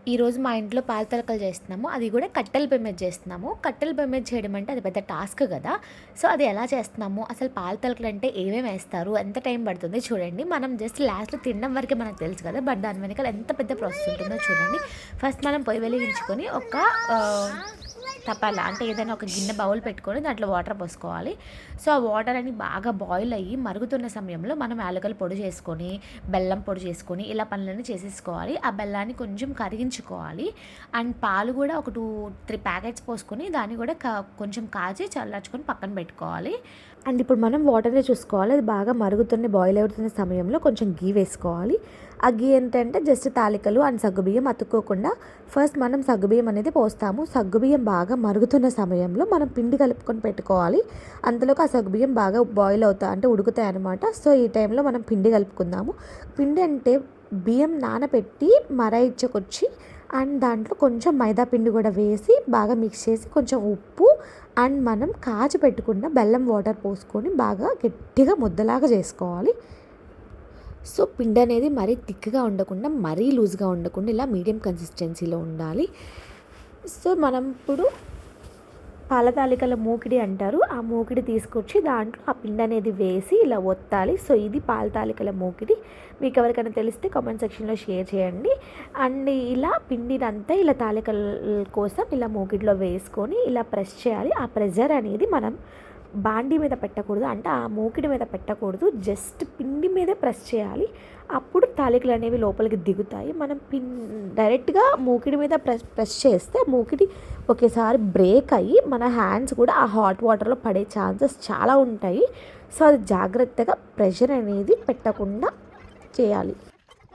ఈరోజు మా ఇంట్లో పాల తలకలు చేస్తున్నాము. అది కూడా కట్టెల పొయ్యి మీద చేస్తున్నాము. కట్టెల పొయ్యి మీద చేయడం అంటే అది పెద్ద టాస్క్ కదా! సో, అది ఎలా చేస్తున్నాము? అసలు పాల తలకలు అంటే ఏమేమి వేస్తారు? ఎంత టైం పడుతుంది చూడండి. మనం జస్ట్ లాస్ట్‌లో తినడం వరకే మనకు తెలుసు కదా! బట్ దాని వెనకాల ఎంత పెద్ద ప్రాసెస్ ఉంటుందో చూడండి. ఫస్ట్ మనం పొయ్యి వెలిగించుకొని ఒక తపాలా అంటే ఏదైనా ఒక గిన్నె బౌల్ పెట్టుకొని దాంట్లో వాటర్ పోసుకోవాలి. సో, ఆ వాటర్ అని బాగా బాయిల్ అయ్యి మరుగుతున్న సమయంలో మనం యాలకుల పొడి చేసుకొని, బెల్లం పొడి చేసుకొని ఇలా పనులన్నీ చేసేసుకోవాలి. ఆ బెల్లాన్ని కొంచెం కరిగించుకోవాలి. అండ్ పాలు కూడా ఒక 2, 3 ప్యాకెట్స్ పోసుకొని దాన్ని కూడా కొంచెం కాచి చల్లార్చుకొని పక్కన పెట్టుకోవాలి. అండ్ ఇప్పుడు మనం వాటర్‌ని చూసుకోవాలి. అది బాగా మరుగుతున్న బాయిల్ అవుతున్న సమయంలో కొంచెం ఘీ వేసుకోవాలి. ఆ ఘీ ఏంటంటే జస్ట్ తాలికలు అండ్ సగ్గుబియ్యం అతుక్కోకుండా ఫస్ట్ మనం సగ్గుబియ్యం అనేది పోస్తాము. సగ్గుబియ్యం బాగా మరుగుతున్న సమయంలో మనం పిండి కలుపుకొని పెట్టుకోవాలి. అంతలోకి ఆ సగ్గుబియ్యం బాగా బాయిల్ అవుతాయి అంటే ఉడుకుతాయి అనమాట. సో, ఈ టైంలో మనం పిండి కలుపుకుందాము. పిండి అంటే బియ్యం నానబెట్టి మరాయిచ్చకొచ్చి అండ్ దాంట్లో కొంచెం మైదా పిండి కూడా వేసి బాగా మిక్స్ చేసి కొంచెం ఉప్పు అండ్ మనం కాచి పెట్టుకున్న బెల్లం వాటర్ పోసుకొని బాగా గట్టిగా ముద్దలాగా చేసుకోవాలి. సో, పిండి అనేది మరీ థిక్‌గా ఉండకుండా, మరీ లూజ్‌గా ఉండకుండా ఇలా మీడియం కన్సిస్టెన్సీలో ఉండాలి. సో, మనం ఇప్పుడు పాల తాలికల మూకిడి అంటారు. ఆ మూకిడి తీసుకొచ్చి దాంట్లో ఆ పిండి అనేది వేసి ఇలా ఒత్తాలి. సో, ఇది పాల తాలికల మూకిడి. మీకు ఎవరికైనా తెలిస్తే కామెంట్ సెక్షన్‌లో షేర్ చేయండి. అండ్ ఇలా పిండినంతా ఇలా తాలికల కోసం ఇలా మూకిడిలో వేసుకొని ఇలా ప్రెస్ చేయాలి. ఆ ప్రెషర్ అనేది మనం బాండీ మీద పెట్టకూడదు. అంటే ఆ మూకిడి మీద పెట్టకూడదు. జస్ట్ పిండి మీదే ప్రెస్ చేయాలి. అప్పుడు తాలికలు అనేవి లోపలికి దిగుతాయి. మనం డైరెక్ట్‌గా మూకిడి మీద ప్రెస్ చేస్తే మూకిడి ఒకేసారి బ్రేక్ అయ్యి మన హ్యాండ్స్ కూడా ఆ హాట్ వాటర్‌లో పడే ఛాన్సెస్ చాలా ఉంటాయి. సో, అది జాగ్రత్తగా ప్రెషర్ అనేది పెట్టకుండా చేయాలి.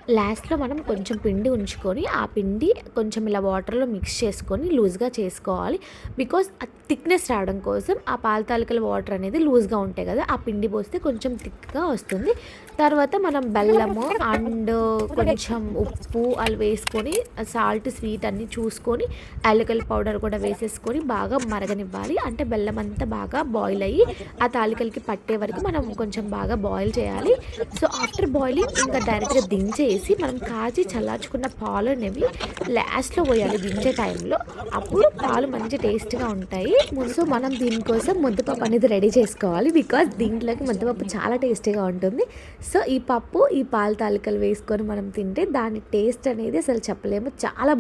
లాస్ట్‌లో మనం కొంచెం పిండి ఉంచుకొని, ఆ పిండి కొంచెం ఇలా వాటర్‌లో మిక్స్ చేసుకొని లూజ్‌గా చేసుకోవాలి. బికాజ్ ఆ థిక్‌నెస్ రావడం కోసం ఆ పాల తాలికల వాటర్ అనేది లూజ్‌గా ఉంటాయి కదా! ఆ పిండి పోస్తే కొంచెం థిక్‌గా వస్తుంది. తర్వాత మనం బెల్లము అండ్ కొంచెం ఉప్పు అలా వేసుకొని సాల్ట్, స్వీట్ అన్నీ చూసుకొని యాలకుల పౌడర్ కూడా వేసేసుకొని బాగా మరగనివ్వాలి. అంటే బెల్లం అంతా బాగా బాయిల్ అయ్యి ఆ తాలికలకి పట్టే వరకు మనం కొంచెం బాగా బాయిల్ చేయాలి. సో, ఆఫ్టర్ బాయిలింగ్ ఇంకా డైరెక్ట్‌గా దించేసి మనం కాచి చల్లార్చుకున్న పాలు అనేవి లాస్ట్‌లో పోయాలి దించే టైంలో. అప్పుడు పాలు మంచి టేస్ట్‌గా ఉంటాయి. సో, మనం దీనికోసం ముద్దపప్పు అనేది రెడీ చేసుకోవాలి. బికాజ్ దీంట్లోకి ముద్దపప్పు చాలా టేస్టీగా ఉంటుంది. సో, ఈ పప్పు, ఈ పాల తాలికలు వేసుకొని మనం తింటే దాని టేస్ట్ అనేది అసలు చెప్పలేము. చాలా